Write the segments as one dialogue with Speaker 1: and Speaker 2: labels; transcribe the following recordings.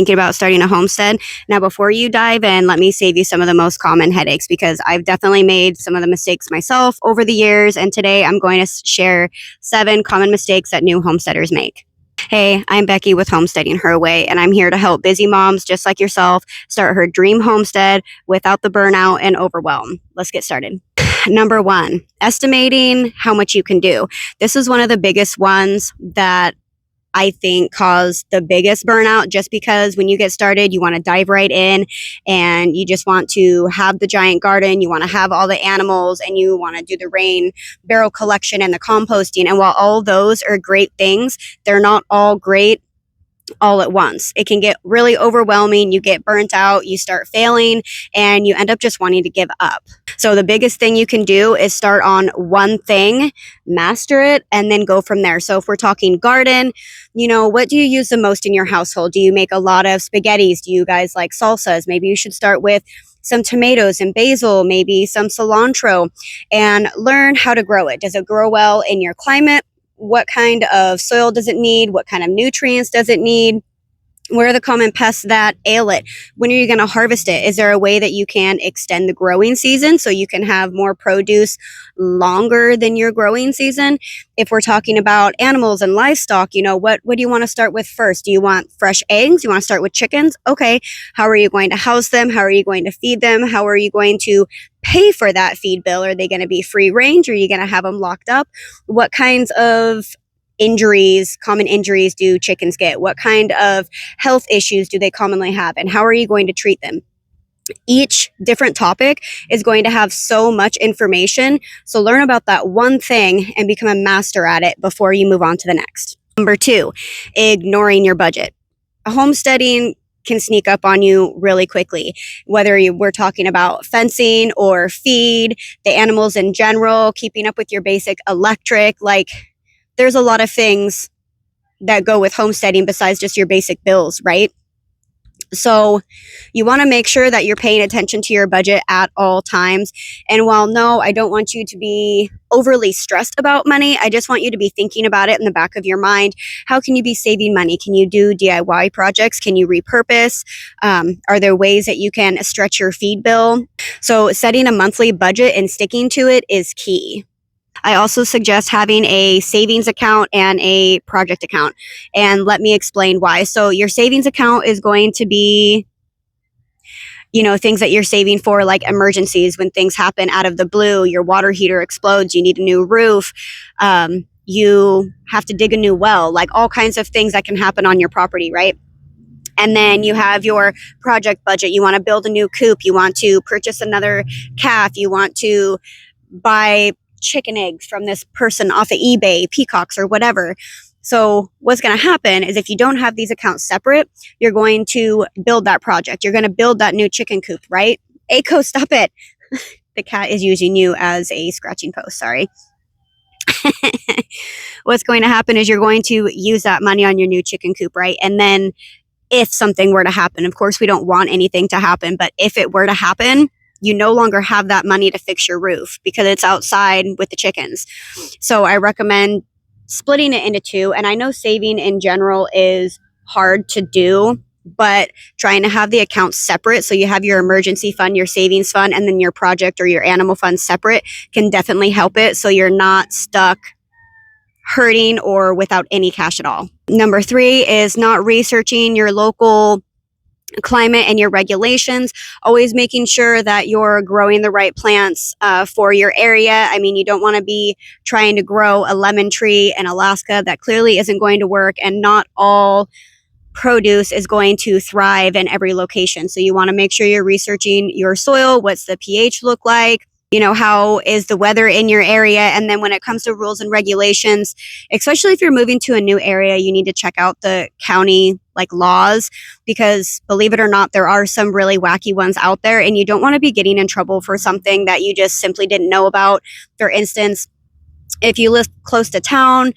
Speaker 1: Thinking about starting a homestead. Now, before you dive in, let me save you some of the most common headaches, because I've definitely made some of the mistakes myself over the years. And today I'm going to share 7 common mistakes that new homesteaders make. Hey, I'm Becky with Homesteading Her Way, and I'm here to help busy moms just like yourself start her dream homestead without the burnout and overwhelm. Let's get started. Number 1, estimating how much you can do. This is one of the biggest ones that I think cause the biggest burnout, just because when you get started, you want to dive right in and you just want to have the giant garden. You want to have all the animals and you want to do the rain barrel collection and the composting. And while all those are great things, they're not all great all at once. It can get really overwhelming. You get burnt out, you start failing, and you end up just wanting to give up. So the biggest thing you can do is start on one thing, master it, and then go from there. So if we're talking garden, what do you use the most in your household? Do you make a lot of spaghettis? Do you guys like salsas? Maybe you should start with some tomatoes and basil, maybe some cilantro, and learn how to grow it. Does it grow well in your climate? What kind of soil does it need? What kind of nutrients does it need? Where are the common pests that ail it? When are you going to harvest it? Is there a way that you can extend the growing season so you can have more produce longer than your growing season? If we're talking about animals and livestock, what do you want to start with first? Do you want fresh eggs? You want to start with chickens? Okay. How are you going to house them? How are you going to feed them? How are you going to pay for that feed bill? Are they going to be free range? Or are you going to have them locked up? What kinds of common injuries do chickens get? What kind of health issues do they commonly have? And how are you going to treat them? Each different topic is going to have so much information. So learn about that one thing and become a master at it before you move on to the next. Number 2, ignoring your budget. Homesteading can sneak up on you really quickly, whether we're talking about fencing or feed, the animals in general, keeping up with your basic electric. There's a lot of things that go with homesteading besides just your basic bills, right? So you want to make sure that you're paying attention to your budget at all times. And while no, I don't want you to be overly stressed about money, I just want you to be thinking about it in the back of your mind. How can you be saving money? Can you do DIY projects? Can you repurpose? Are there ways that you can stretch your feed bill? So setting a monthly budget and sticking to it is key. I also suggest having a savings account and a project account. And let me explain why. So your savings account is going to be, things that you're saving for, like emergencies, when things happen out of the blue, your water heater explodes, you need a new roof, you have to dig a new well, like all kinds of things that can happen on your property, right? And then you have your project budget. You want to build a new coop. You want to purchase another calf. You want to buy chicken eggs from this person off of eBay, peacocks or whatever. So what's going to happen is if you don't have these accounts separate, you're going to build that project. You're going to build that new chicken coop, right? Aiko, stop it. The cat is using you as a scratching post. Sorry. What's going to happen is you're going to use that money on your new chicken coop, right? And then if something were to happen, of course, we don't want anything to happen, but if it were to happen, you no longer have that money to fix your roof because it's outside with the chickens. So I recommend splitting it into 2. And I know saving in general is hard to do, but trying to have the accounts separate, so you have your emergency fund, your savings fund, and then your project or your animal fund separate, can definitely help it so you're not stuck hurting or without any cash at all. Number 3 is not researching your local climate and your regulations, always making sure that you're growing the right plants for your area. I mean, you don't want to be trying to grow a lemon tree in Alaska. That clearly isn't going to work, and not all produce is going to thrive in every location. So you want to make sure you're researching your soil. What's the pH look like? How is the weather in your area? And then when it comes to rules and regulations, especially if you're moving to a new area, you need to check out the county laws, because believe it or not, there are some really wacky ones out there, and you don't want to be getting in trouble for something that you just simply didn't know about. For instance, if you live close to town,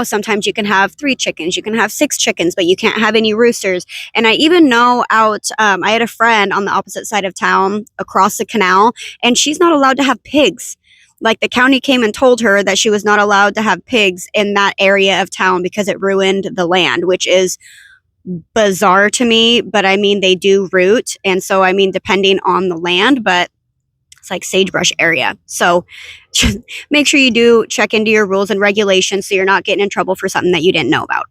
Speaker 1: sometimes you can have 3 chickens, you can have 6 chickens, but you can't have any roosters. And I even know I had a friend on the opposite side of town across the canal, and she's not allowed to have pigs. The county came and told her that she was not allowed to have pigs in that area of town because it ruined the land, which is bizarre to me, but I mean, they do root. And so, I mean, depending on the land, but it's like sagebrush area. So just make sure you do check into your rules and regulations so you're not getting in trouble for something that you didn't know about.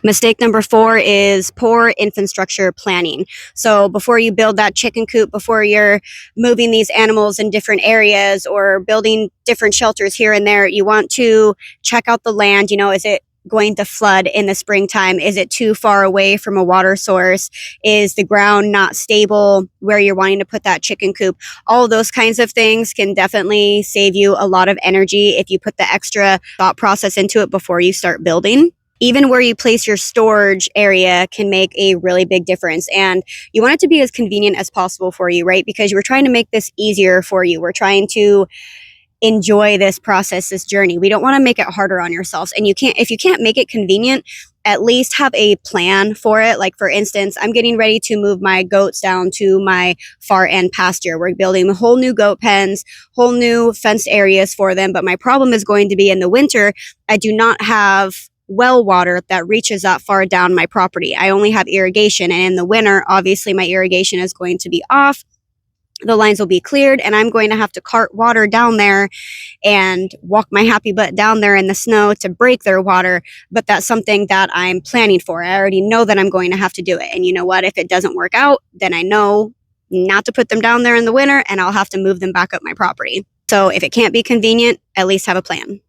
Speaker 1: Mistake number 4 is poor infrastructure planning. So before you build that chicken coop, before you're moving these animals in different areas or building different shelters here and there, you want to check out the land. You know, is it going to flood in the springtime? Is it too far away from a water source? Is the ground not stable where you're wanting to put that chicken coop? All those kinds of things can definitely save you a lot of energy if you put the extra thought process into it before you start building. Even where you place your storage area can make a really big difference. And you want it to be as convenient as possible for you, right? Because we're trying to make this easier for you. We're trying to enjoy this process, this journey. We don't want to make it harder on yourselves. And if you can't make it convenient, at least have a plan for it. Like, for instance, I'm getting ready to move my goats down to my far end pasture. We're building whole new goat pens, whole new fenced areas for them. But my problem is going to be in the winter, I do not have well water that reaches that far down my property. I only have irrigation. And in the winter, obviously my irrigation is going to be off. The lines will be cleared and I'm going to have to cart water down there and walk my happy butt down there in the snow to break their water. But that's something that I'm planning for. I already know that I'm going to have to do it. And you know what? If it doesn't work out, then I know not to put them down there in the winter and I'll have to move them back up my property. So if it can't be convenient, at least have a plan.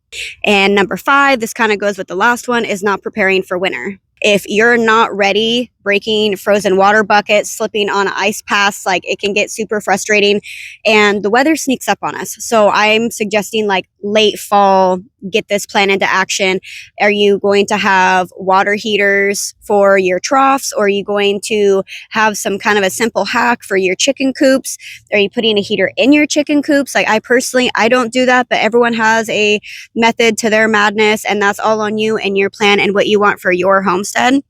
Speaker 1: And number 5, this kind of goes with the last one, is not preparing for winter. If you're not ready, breaking frozen water buckets, slipping on ice paths, like, it can get super frustrating and the weather sneaks up on us. So I'm suggesting like late fall, get this plan into action. Are you going to have water heaters for your troughs? Or are you going to have some kind of a simple hack for your chicken coops? Are you putting a heater in your chicken coops? Like, I don't do that, but everyone has a method to their madness, and that's all on you and your plan and what you want for your homestead.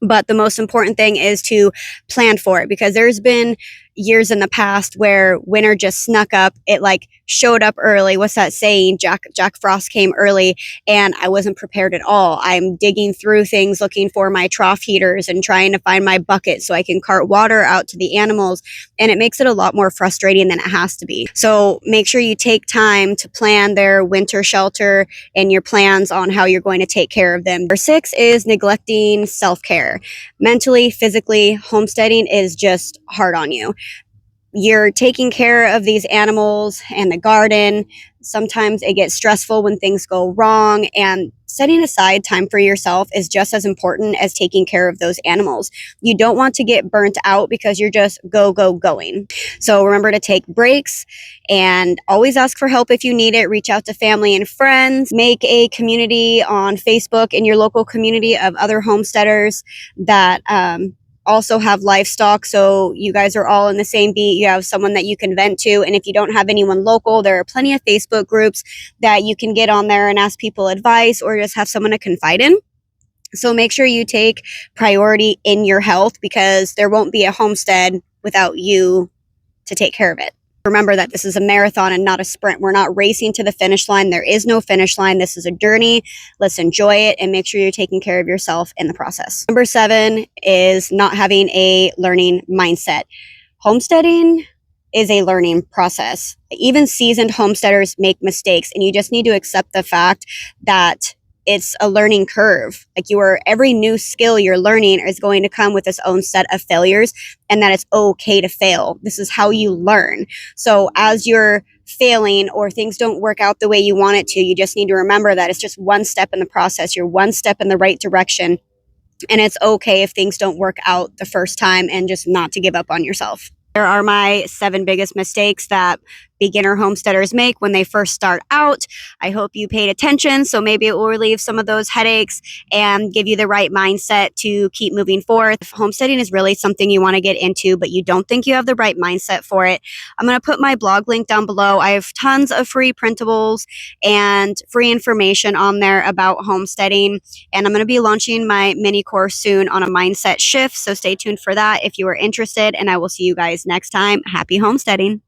Speaker 1: But the most important thing is to plan for it, because there's been years in the past where winter just snuck up. It like showed up early. What's that saying? Jack Frost came early and I wasn't prepared at all. I'm digging through things looking for my trough heaters and trying to find my bucket so I can cart water out to the animals. And it makes it a lot more frustrating than it has to be. So make sure you take time to plan their winter shelter and your plans on how you're going to take care of them. Number 6 is neglecting self-care. Mentally, physically, homesteading is just hard on you. You're taking care of these animals and the garden. Sometimes it gets stressful when things go wrong, and setting aside time for yourself is just as important as taking care of those animals. You don't want to get burnt out because you're just going. So remember to take breaks and always ask for help if you need it. Reach out to family and friends. Make a community on Facebook in your local community of other homesteaders that also have livestock, so you guys are all in the same beat. You have someone that you can vent to. And if you don't have anyone local, there are plenty of Facebook groups that you can get on there and ask people advice or just have someone to confide in. So make sure you take priority in your health, because there won't be a homestead without you to take care of it. Remember that this is a marathon and not a sprint. We're not racing to the finish line. There is no finish line. This is a journey. Let's enjoy it and make sure you're taking care of yourself in the process. Number 7 is not having a learning mindset. Homesteading is a learning process. Even seasoned homesteaders make mistakes, and you just need to accept the fact that it's a learning curve. Like, every new skill you're learning is going to come with its own set of failures, and that it's okay to fail. This is how you learn. So as you're failing or things don't work out the way you want it to, you just need to remember that it's just one step in the process. You're one step in the right direction. And it's okay if things don't work out the first time, and just not to give up on yourself. There are my 7 biggest mistakes that beginner homesteaders make when they first start out. I hope you paid attention, so maybe it will relieve some of those headaches and give you the right mindset to keep moving forward. If homesteading is really something you want to get into, but you don't think you have the right mindset for it, I'm going to put my blog link down below. I have tons of free printables and free information on there about homesteading, and I'm going to be launching my mini course soon on a mindset shift, so stay tuned for that if you are interested, and I will see you guys next time. Happy homesteading.